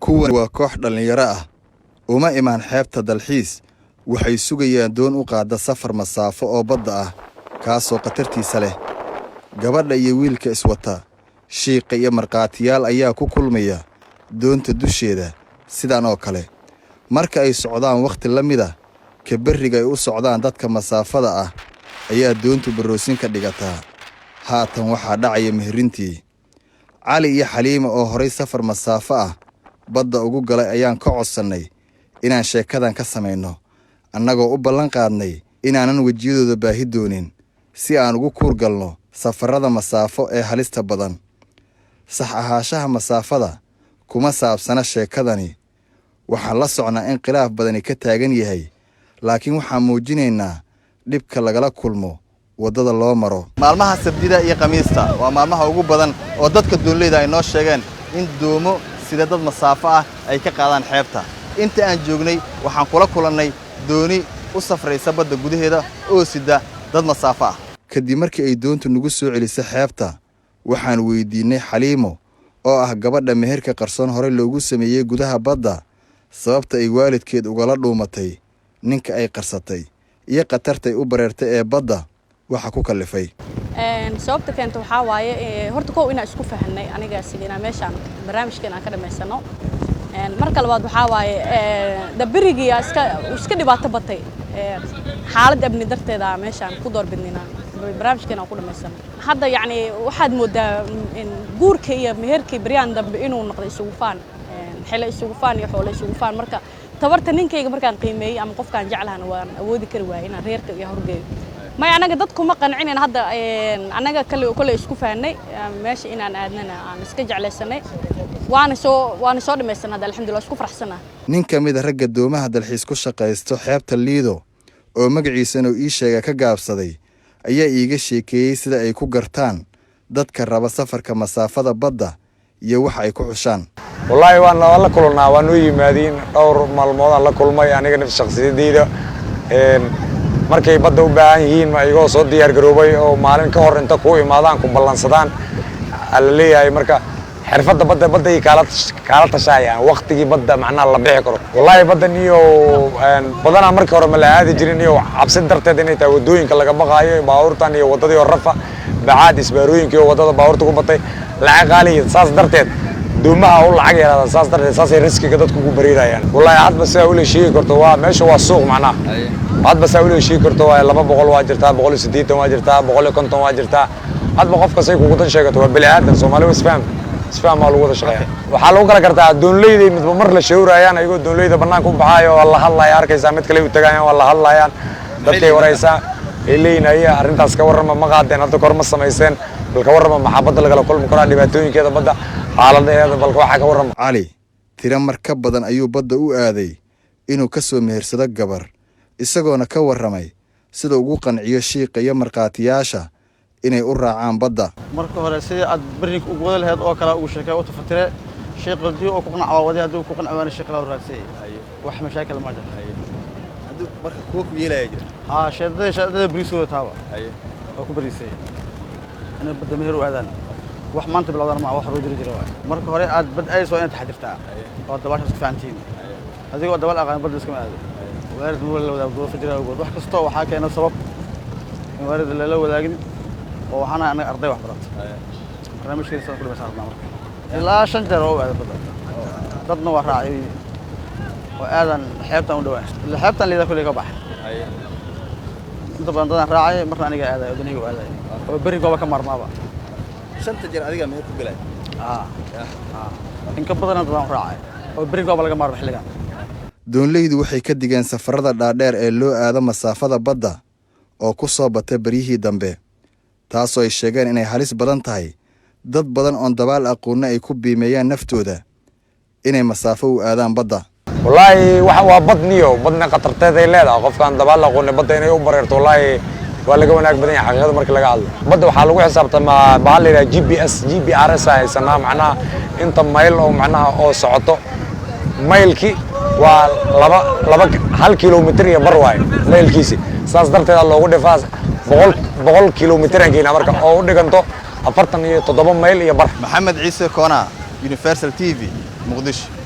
kuwan waa koox dhalinyaro ah uma imaan xeebta dalxiis waxay sugayaan doon u qaada safar masaafo oo badda ah kaasoo khatartiisa leh. Gabadha iyo wiilka iswata shiiqa iyo marqaatiyaal ayaa ku kulmaya doonta dusheeda sidaan oo kale. Marka ay socdaan waqti la mid ah ka bariga ay u socdaan dadka masaafada ah ayaa doontu baroosin ka dhigataa. Haatan waxaa dhacaya mehrintii. Cali iyo Xaliima oo horay safar masaafo ah badda ugu galay ayaan ka codsanay inaan sheekadan ka samayno annagoo u ballan qaadnay inaanan wejiyadooda baahi doonin si aan ugu kuur galno safarada masaafo ee halista badan. Sax ahaanshaha masaafada kuma saabsana sheekadani. Waxaan la socnaa in khilaaf badani ka taagan yahay, laakiin waxaan muujinaynaa dhibka lagala kulmo wadada loo maro. Maalmaha Sabtida iyo Khamiista waa maalmaha ugu badan oo dadka doonleyda ay noo sheegeen in doomo sida dad masaafo ah ay ka qaadaan xeebta. Inta aan joognay waxaan kula kulannay dooni u safraysa badda gudaheeda oo sida dad masaafo ah. Kadib markii ay doontu nagu soo celisay xeebta, waxaan weydiinay Xaliimo oo ah gabadha meherka qarsoon hore loogu sameeyay gudaha badda sababta ay waalidkeed ugala dhuumatay ninka ay qarsatay iyo qatartay u bareertay ee badda waxa ku kalifay. sababta keenta waxa waaye horta koow inaan isku fahanay aniga sidina meeshan barnaamijkan aan ka dhameysano. marka labaad waxa waaye dabirigi iska dhibaato batay xaalad abni darteeda meeshan ku doorbidnina barnaamijkan aan ku dhameysano. hadda yani waxaad moodaa in guurka iyo meherkii bariyaan dambe inuu noqday isugu faan xilay isugu faan iyo xoolo isugu faan. marka tabarta ninkayga markaan qiimeeyay ama qofkaan jeclahan waan awoodi kari waayay inaan reerka iyo horgeeyo. ما أنا قد كم قنعين هذا أنا كل إسكو فهني ماشي إن أنا أدنى أنا سكج على السنة وأنا صار مثلا هذا الحمد لله إسكو فرح سنة. نين كم إذا رجع دوما هذا الحين إسكو شقة استحياب تليدو أو مجلي سنة إيش كجاب صدي أي يجي شيء كيس إذا يكو قرتان ضد كرب سفر كمسافة بدأ يوح يكو عشان. والله والله كلنا ونوي مادين أو مالموضة الله كل ما يعني كنا في الشخصية دي ده markay badda u baahan yihiin ma iyaga soo diyaar garoobay oo maalin ka hor inta ku imaadaan ku ballansadaan alla leeyahay marka xirfadda badda ay kala tashayaan waqtigii badda macnaha la bixi karo. wallahi baddan iyo badana markii hore ma la aadi jirin iyo cabsi darteed inay tahay wadooyinka laga baqaayo baabuurtan iyo wadadii rafa bacaad isbaarooyinka iyo wadada baabuurta ku batay lacag qaali saas darteed doomaha u lacag yaraada saas darteed saasay riskiga dadku ku bariirayaan. wallahi hadba saa u leeshiin karto waa meesha waa suuq macnaha هاد بس أقول شيء كرتوا لما بقول واجرتها بقول سديت واجرتها بقول كنت واجرتها هاد بقف كسيك وقطن شيء كتوا بالعادة سومالي وسفهم ما له وده شيء وحلو كرتا دون ليدي متمر للشهور أيانا يقول دون ليدي بناكم بحايا والله الله يارك إذا كلي وتجاين والله الله يان دكتي ورئيسا اللي نهاية أرنت أسكور ما قاعدين هذا كورم السمايسين بالكور ما محبط لقى كل مكان اللي بتوين كذا بدأ على هذا بالكوا حاجة ورم علي ترى مركب بدن أيوب بدأ وآذي إنه كسر مهر صدق جبر isagoona ka warramay sida ugu qanciyo shiiqa iyo marqaatiyaasha inay u raacaan badda. marka hore sidii aad barrig ugu wada lahayd oo kala ugu sheekay oo tafatire shiiqadii oo ku qanacay wadada haduu ku qanacay shiiqada raadsay wax mashaakil ma jiro haduu marka ku yeelay sheedada briisoo taaba oo ku bariisay ana badda meher u aadan wax maanta bilowdan ma wax roo jiro marka hore aad bad ay soo inta taxdirtaa oo dabaasha isku faantiin adigoo dabal aqaan badda iska maado وارد ولا ولا فجرة وجود واحد كستو وحاكي أنا سبب وارد اللي لو ذاقني وحنا أنا أرضي واحد برات أنا مش كذا كل مسافة نمر لا شنجر هو هذا بدل ضدنا وراعي وآذن حيبته ودواه اللي حيبته اللي ذا كله قبح أنت بنضنا راعي مرة أنا قاعد هذا ودني وهذا وبري قبح كم مرة ما بقى شنتجر هذه ما يكون بلاد إنك بدنا نضنا راعي وبري قبح كم مرة بحلقان doonleydu waxay ka digeen safarada dhaadheer ee loo aado masaafada badda oo ku soo batay baryihii dambe taasoo ay sheegeen inay halis badan tahay dad badan oon dabaal aqoonna ay ku biimeeyaan naftooda inay masaafo u aadaan badda. wallahi waa badniyo badna qatarteed ay leedahay qofkaan dabaal aqoonna badda inay u bareerto wallahi waa laga wanaag badan yahay xaqiiqada markii laga hadlo. badda waxaa lagu xisaabtamaa bahal la yiraahdo GPRS aysanaa macnaha inta mayl oo macnaha oo socoto maylki waa hal kilomitir iyo bar waay maylkiisi saas darteed loogu dhifaa 100 kilomitir aan marka oo u dhiganto 47 mayl iyo bar. Maxamed Ciise Koona Universal TV Muqdisho.